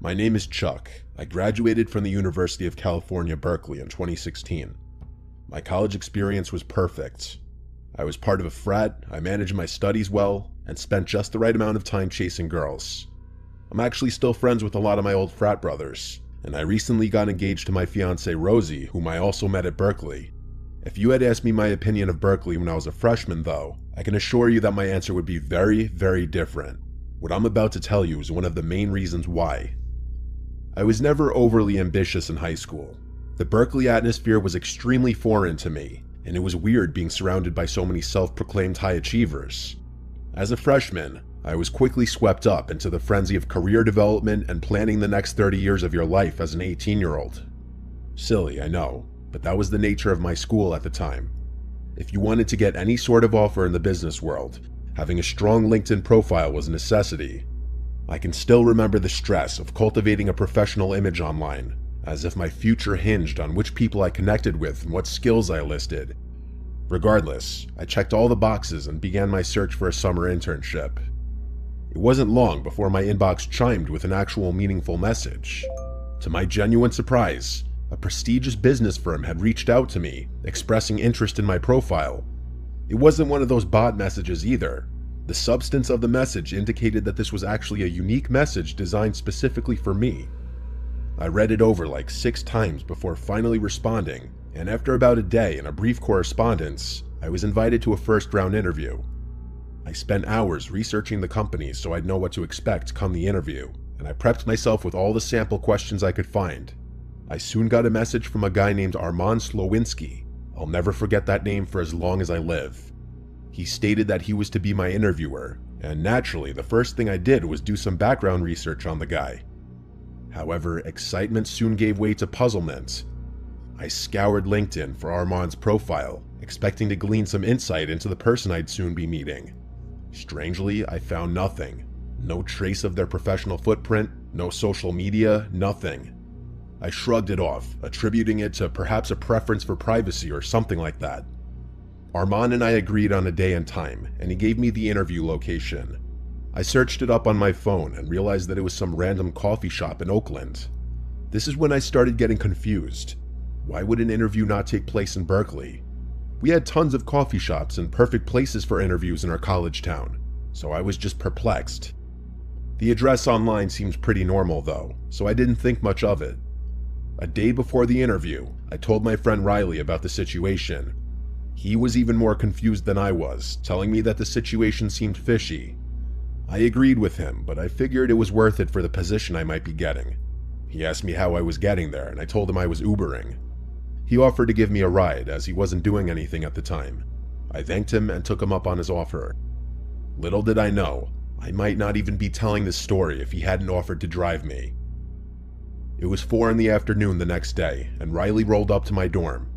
My name is Chuck. I graduated from the University of California, Berkeley in 2016. My college experience was perfect. I was part of a frat, I managed my studies well, and spent just the right amount of time chasing girls. I'm actually still friends with a lot of my old frat brothers, and I recently got engaged to my fiancée Rosie, whom I also met at Berkeley. If you had asked me my opinion of Berkeley when I was a freshman though, I can assure you that my answer would be very, very different. What I'm about to tell you is one of the main reasons why. I was never overly ambitious in high school. The Berkeley atmosphere was extremely foreign to me, and it was weird being surrounded by so many self-proclaimed high achievers. As a freshman, I was quickly swept up into the frenzy of career development and planning the next 30 years of your life as an 18-year-old. Silly, I know, but that was the nature of my school at the time. If you wanted to get any sort of offer in the business world, having a strong LinkedIn profile was a necessity. I can still remember the stress of cultivating a professional image online, as if my future hinged on which people I connected with and what skills I listed. Regardless, I checked all the boxes and began my search for a summer internship. It wasn't long before my inbox chimed with an actual meaningful message. To my genuine surprise, a prestigious business firm had reached out to me, expressing interest in my profile. It wasn't one of those bot messages either. The substance of the message indicated that this was actually a unique message designed specifically for me. I read it over like 6 times before finally responding, and after about a day and a brief correspondence, I was invited to a first-round interview. I spent hours researching the company so I'd know what to expect come the interview, and I prepped myself with all the sample questions I could find. I soon got a message from a guy named Armand Slowinski. I'll never forget that name for as long as I live. He stated that he was to be my interviewer, and naturally the first thing I did was do some background research on the guy. However, excitement soon gave way to puzzlement. I scoured LinkedIn for Armand's profile, expecting to glean some insight into the person I'd soon be meeting. Strangely, I found nothing. No trace of their professional footprint, no social media, nothing. I shrugged it off, attributing it to perhaps a preference for privacy or something like that. Armand and I agreed on a day and time, and he gave me the interview location. I searched it up on my phone and realized that it was some random coffee shop in Oakland. This is when I started getting confused. Why would an interview not take place in Berkeley? We had tons of coffee shops and perfect places for interviews in our college town, so I was just perplexed. The address online seems pretty normal though, so I didn't think much of it. A day before the interview, I told my friend Riley about the situation. He was even more confused than I was, telling me that the situation seemed fishy. I agreed with him, but I figured it was worth it for the position I might be getting. He asked me how I was getting there, and I told him I was Ubering. He offered to give me a ride, as he wasn't doing anything at the time. I thanked him and took him up on his offer. Little did I know, I might not even be telling this story if he hadn't offered to drive me. It was 4 in the afternoon the next day, and Riley rolled up to my dorm.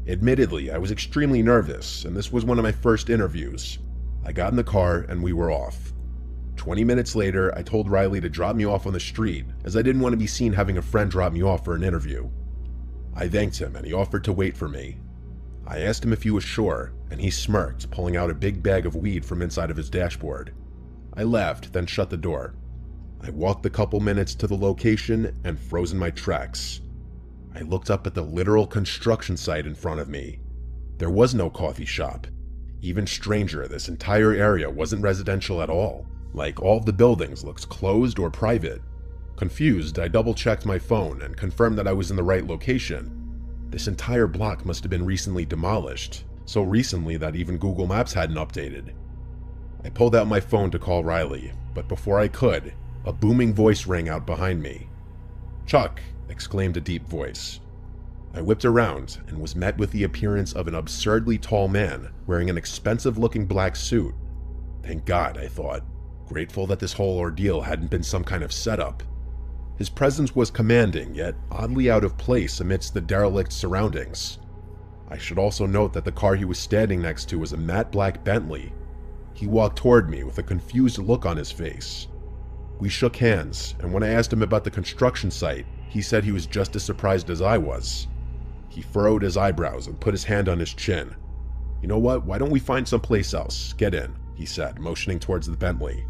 Admittedly, I was extremely nervous, and this was one of my first interviews. I got in the car, and we were off. 20 minutes later, I told Riley to drop me off on the street, as I didn't want to be seen having a friend drop me off for an interview. I thanked him, and he offered to wait for me. I asked him if he was sure, and he smirked, pulling out a big bag of weed from inside of his dashboard. I laughed, then shut the door. I walked the couple minutes to the location and froze in my tracks. I looked up at the literal construction site in front of me. There was no coffee shop. Even stranger, this entire area wasn't residential at all. Like, all of the buildings looked closed or private. Confused, I double-checked my phone and confirmed that I was in the right location. This entire block must have been recently demolished, so recently that even Google Maps hadn't updated. I pulled out my phone to call Riley, but before I could, a booming voice rang out behind me. "Chuck!" exclaimed a deep voice. I whipped around and was met with the appearance of an absurdly tall man wearing an expensive-looking black suit. Thank God, I thought, grateful that this whole ordeal hadn't been some kind of setup. His presence was commanding, yet oddly out of place amidst the derelict surroundings. I should also note that the car he was standing next to was a matte black Bentley. He walked toward me with a confused look on his face. We shook hands, and when I asked him about the construction site, he said he was just as surprised as I was. He furrowed his eyebrows and put his hand on his chin. "You know what, why don't we find someplace else? Get in," he said, motioning towards the Bentley.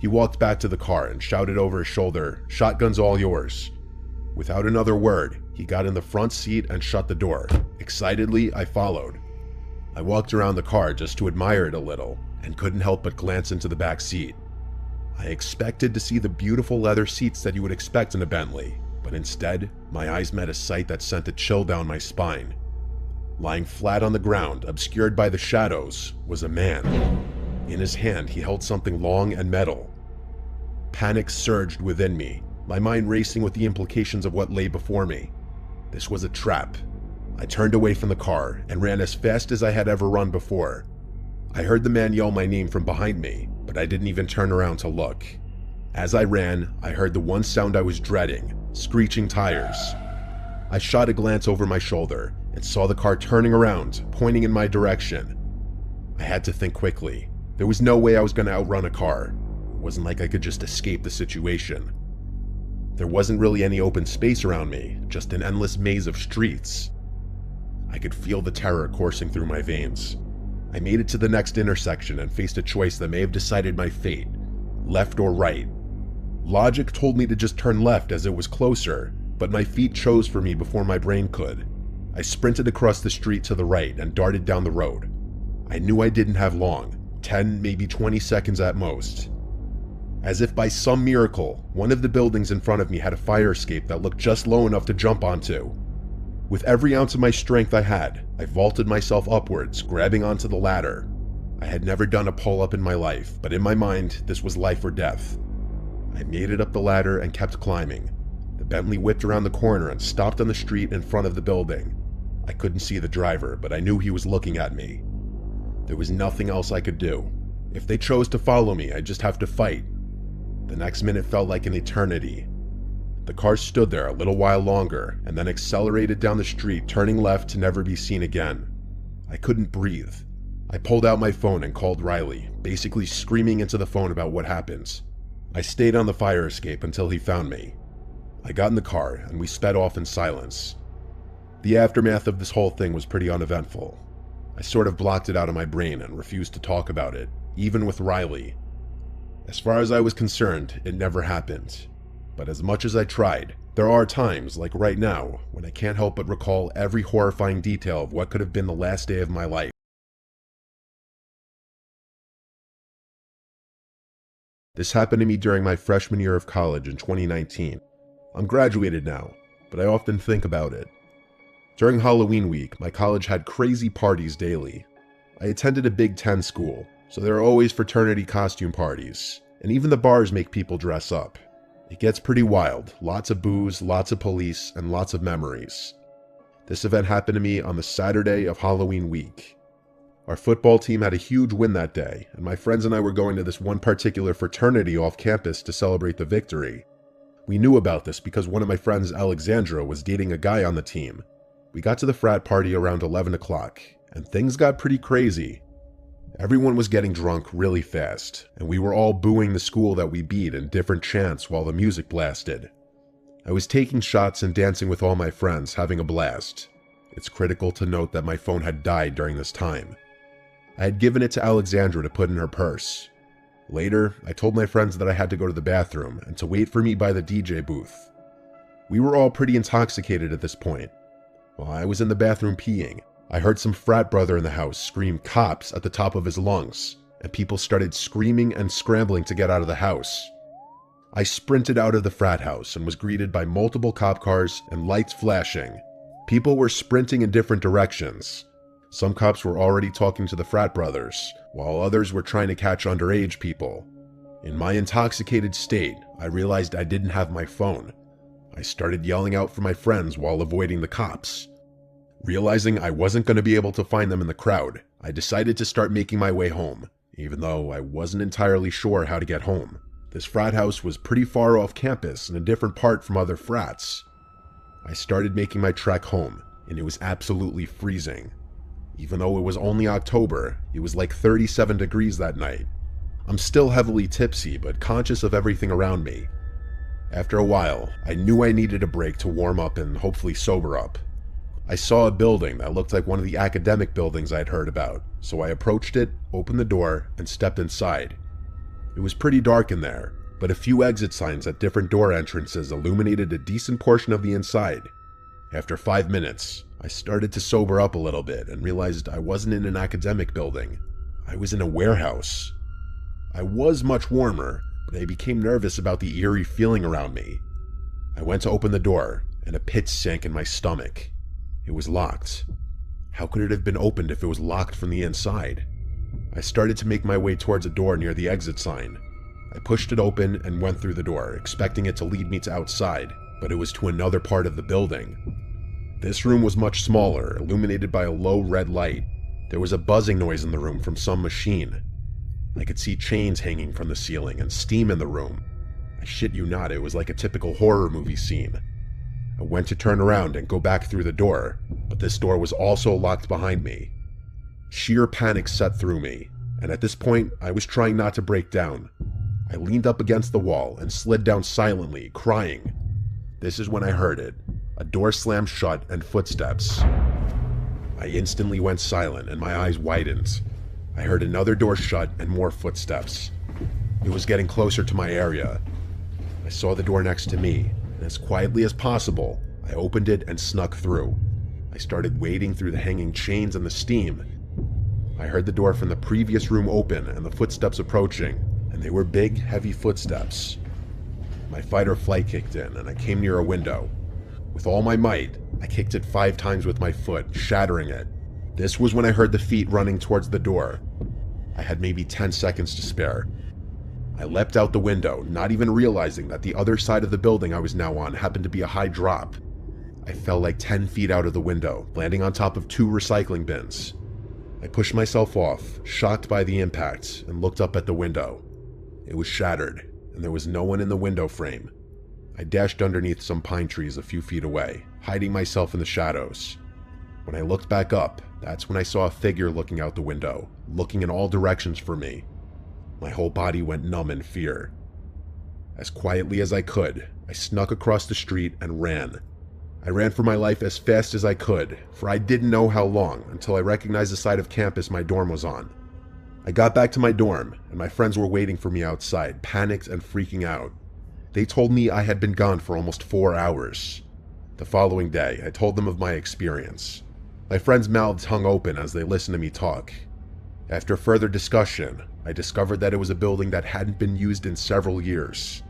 He walked back to the car and shouted over his shoulder, "Shotgun's all yours." Without another word, he got in the front seat and shut the door. Excitedly, I followed. I walked around the car just to admire it a little, and couldn't help but glance into the back seat. I expected to see the beautiful leather seats that you would expect in a Bentley, but instead, my eyes met a sight that sent a chill down my spine. Lying flat on the ground, obscured by the shadows, was a man. In his hand, he held something long and metal. Panic surged within me, my mind racing with the implications of what lay before me. This was a trap. I turned away from the car and ran as fast as I had ever run before. I heard the man yell my name from behind me, but I didn't even turn around to look. As I ran, I heard the one sound I was dreading, screeching tires. I shot a glance over my shoulder and saw the car turning around, pointing in my direction. I had to think quickly. There was no way I was going to outrun a car. It wasn't like I could just escape the situation. There wasn't really any open space around me, just an endless maze of streets. I could feel the terror coursing through my veins. I made it to the next intersection and faced a choice that may have decided my fate, left or right. Logic told me to just turn left as it was closer, but my feet chose for me before my brain could. I sprinted across the street to the right and darted down the road. I knew I didn't have long, 10, maybe 20 seconds at most. As if by some miracle, one of the buildings in front of me had a fire escape that looked just low enough to jump onto. With every ounce of my strength I had, I vaulted myself upwards, grabbing onto the ladder. I had never done a pull-up in my life, but in my mind, this was life or death. I made it up the ladder and kept climbing. The Bentley whipped around the corner and stopped on the street in front of the building. I couldn't see the driver, but I knew he was looking at me. There was nothing else I could do. If they chose to follow me, I'd just have to fight. The next minute felt like an eternity. The car stood there a little while longer and then accelerated down the street, turning left to never be seen again. I couldn't breathe. I pulled out my phone and called Riley, basically screaming into the phone about what happened. I stayed on the fire escape until he found me. I got in the car and we sped off in silence. The aftermath of this whole thing was pretty uneventful. I sort of blocked it out of my brain and refused to talk about it, even with Riley. As far as I was concerned, it never happened. But as much as I tried, there are times, like right now, when I can't help but recall every horrifying detail of what could have been the last day of my life. This happened to me during my freshman year of college in 2019. I'm graduated now, but I often think about it. During Halloween week, my college had crazy parties daily. I attended a Big Ten school, so there are always fraternity costume parties, and even the bars make people dress up. It gets pretty wild, lots of booze, lots of police, and lots of memories. This event happened to me on the Saturday of Halloween week. Our football team had a huge win that day, and my friends and I were going to this one particular fraternity off campus to celebrate the victory. We knew about this because one of my friends, Alexandra, was dating a guy on the team. We got to the frat party around 11 o'clock, and things got pretty crazy. Everyone was getting drunk really fast, and we were all booing the school that we beat in different chants while the music blasted. I was taking shots and dancing with all my friends, having a blast. It's critical to note that my phone had died during this time. I had given it to Alexandra to put in her purse. Later, I told my friends that I had to go to the bathroom and to wait for me by the DJ booth. We were all pretty intoxicated at this point. While I was in the bathroom peeing, I heard some frat brother in the house scream "cops" at the top of his lungs, and people started screaming and scrambling to get out of the house. I sprinted out of the frat house and was greeted by multiple cop cars and lights flashing. People were sprinting in different directions. Some cops were already talking to the frat brothers, while others were trying to catch underage people. In my intoxicated state, I realized I didn't have my phone. I started yelling out for my friends while avoiding the cops. Realizing I wasn't going to be able to find them in the crowd, I decided to start making my way home, even though I wasn't entirely sure how to get home. This frat house was pretty far off campus in a different part from other frats. I started making my trek home, and it was absolutely freezing. Even though it was only October, it was like 37 degrees that night. I'm still heavily tipsy, but conscious of everything around me. After a while, I knew I needed a break to warm up and hopefully sober up. I saw a building that looked like one of the academic buildings I'd heard about, so I approached it, opened the door, and stepped inside. It was pretty dark in there, but a few exit signs at different door entrances illuminated a decent portion of the inside. After 5 minutes, I started to sober up a little bit and realized I wasn't in an academic building. I was in a warehouse. I was much warmer, but I became nervous about the eerie feeling around me. I went to open the door, and a pit sank in my stomach. It was locked. How could it have been opened if it was locked from the inside? I started to make my way towards a door near the exit sign. I pushed it open and went through the door, expecting it to lead me to outside, but it was to another part of the building. This room was much smaller, illuminated by a low red light. There was a buzzing noise in the room from some machine. I could see chains hanging from the ceiling and steam in the room. I shit you not, it was like a typical horror movie scene. I went to turn around and go back through the door, but this door was also locked behind me. Sheer panic set through me, and at this point, I was trying not to break down. I leaned up against the wall and slid down silently, crying. This is when I heard it. A door slammed shut and footsteps. I instantly went silent and my eyes widened. I heard another door shut and more footsteps. It was getting closer to my area. I saw the door next to me, and as quietly as possible, I opened it and snuck through. I started wading through the hanging chains and the steam. I heard the door from the previous room open and the footsteps approaching, and they were big, heavy footsteps. My fight or flight kicked in, and I came near a window. With all my might, I kicked it 5 times with my foot, shattering it. This was when I heard the feet running towards the door. I had maybe 10 seconds to spare. I leapt out the window, not even realizing that the other side of the building I was now on happened to be a high drop. I fell like 10 feet out of the window, landing on top of 2 recycling bins. I pushed myself off, shocked by the impact, and looked up at the window. It was shattered, and there was no one in the window frame. I dashed underneath some pine trees a few feet away, hiding myself in the shadows. When I looked back up, that's when I saw a figure looking out the window, looking in all directions for me. My whole body went numb in fear. As quietly as I could, I snuck across the street and ran. I ran for my life as fast as I could, for I didn't know how long until I recognized the side of campus my dorm was on. I got back to my dorm, and my friends were waiting for me outside, panicked and freaking out. They told me I had been gone for almost 4 hours. The following day, I told them of my experience. My friends' mouths hung open as they listened to me talk. After further discussion, I discovered that it was a building that hadn't been used in several years.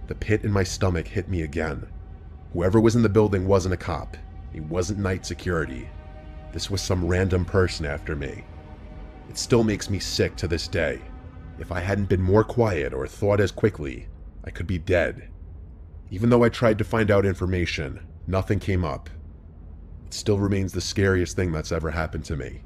The pit in my stomach hit me again. Whoever was in the building wasn't a cop. He wasn't night security. This was some random person after me. It still makes me sick to this day. If I hadn't been more quiet or thought as quickly, I could be dead. Even though I tried to find out information, nothing came up. It still remains the scariest thing that's ever happened to me.